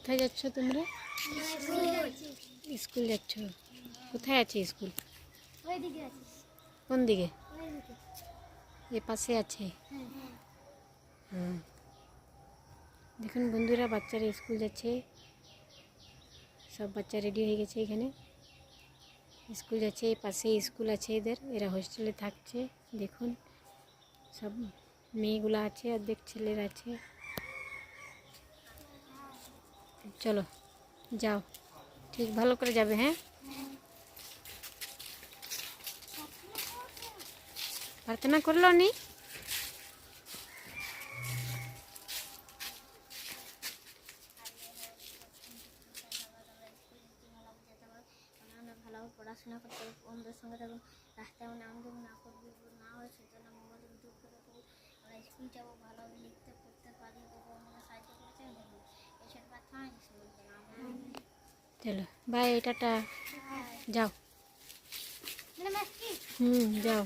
কোথায় যাচ্ছ তোমরা? স্কুল যাচ্ছ? কোথায় আছে স্কুল? কোন দিকে? এ পাশে আছে। হুম, দেখুন বন্ধুরা, বাচ্চারা স্কুল যাচ্ছে। সব বাচ্চা রেডি হয়ে গেছে, এখানে স্কুল যাচ্ছে। এই পাশে স্কুল আছে এদের, এরা হোস্টেলে থাকছে। দেখুন সব মেয়েগুলো আছে, অর্ধেক ছেলেরা আছে। চলো যাও, ঠিক ভালো করে যাবে। হ্যাঁ, প্রার্থনা করলো নি? ভালো পড়াশোনা করতে হবে, বন্ধুদের সঙ্গে থাকুন, রাস্তায় নাম দেবো না করবি না হয় সেজন্য মোবাইল ভিডিও করে থাকুন। আমরা স্কুল যাবো, ভালোভাবে লিখতে পড়তে পারি, বাবা আমাকে সাহায্য করেছেন। দেখুন এইসব প্রার্থনা স্কুল গেলাম। চলো বাই, টাটা, যাও। মানে যাও।